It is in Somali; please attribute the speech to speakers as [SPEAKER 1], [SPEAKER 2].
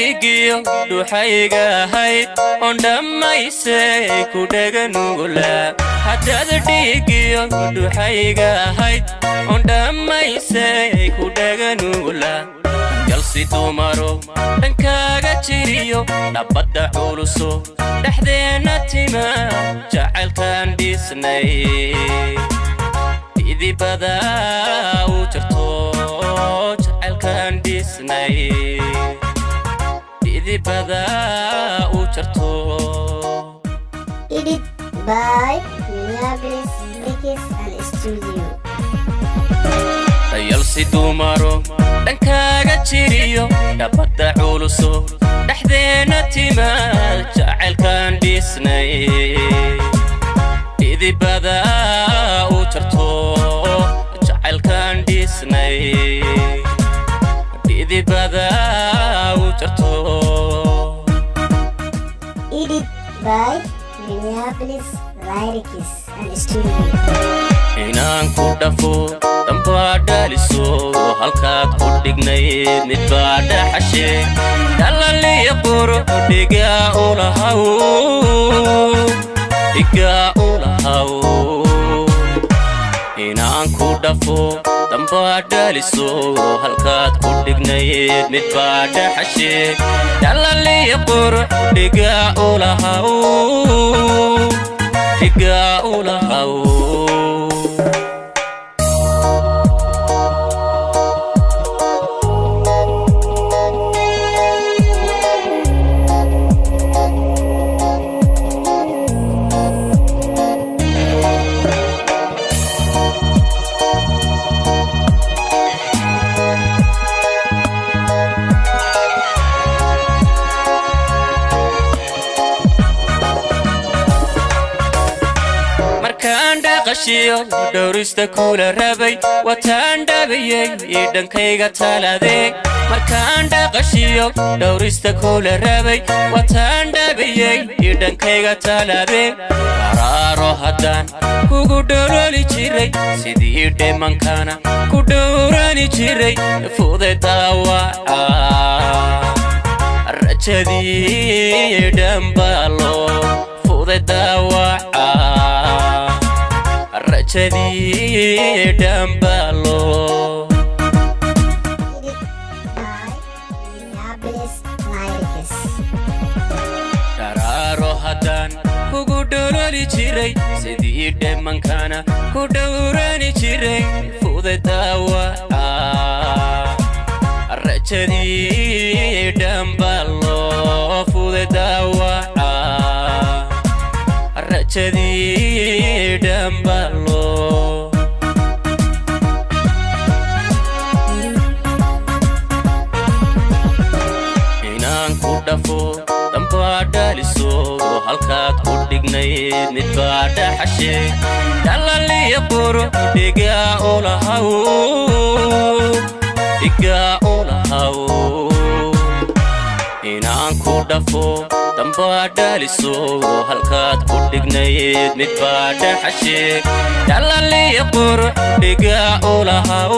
[SPEAKER 1] dhiigiyo dhuuxayga ahayd oon dhammaysay ku dhaganugula haddaad dhiigiyo dhuuxayga ahayd oon dhammaysay ku dhaganugula galsi dumaro dhankaaga jiriyo nabadda culuso dhexdeenna tima jacaylkaan dhisnay idibada u jirto jacaylkaan dhisnay idibada u jirto
[SPEAKER 2] Edit by Minneapolis Lakes and Studio.
[SPEAKER 1] Yalsi dumaro dhankaaga jiriyo nabadda culuso dhexdeenna tima jacaylkaan dhisnay idibada u jirto jacaylkaan dhisnay idibada u jirto
[SPEAKER 2] Edit by Minneapolis Lakes and Studio.
[SPEAKER 1] inaan ku dhafo dambaa dhaliso halkaad ku dhignayd mid baa dhaxashe dhalaliya quro dhigaa u lahaw inaan ku dhafo dambaa dhaliso halkaad ku dhignayd mid baa dhaxashe dhalaliya quro dhigaa u lahaw qashiyo dhowrista kula rabay wataan dhabiyay dhankayga taladeeg markaan dhaqashiyo dhowrista kula rabay wataan dhabiyay dhankayga taladeeg qaraaro haddaan kugu dhowrani jiray sidii dhimankana ku dhowrani jiray fuday daawaca rajadii dhambaalo fuday daawaca rajadii dhambaalo qaraaro haddaan kugu dhowrani jiray sidii dhimankana ku dhowrani jiray fuday daawaca rajadii dhambaalo fuday daawaca rajadii dhambaalo inaan ku dhafo dambaa dhaliso halkaad ku dhignayd mid baa dhaxashe dhalaliya quro dhigaa u lahaw inaan ku dhafo dambaa dhaliso halkaad ku dhignayd mid baa dhaxashe dhalaliya quro dhigaa u lahaw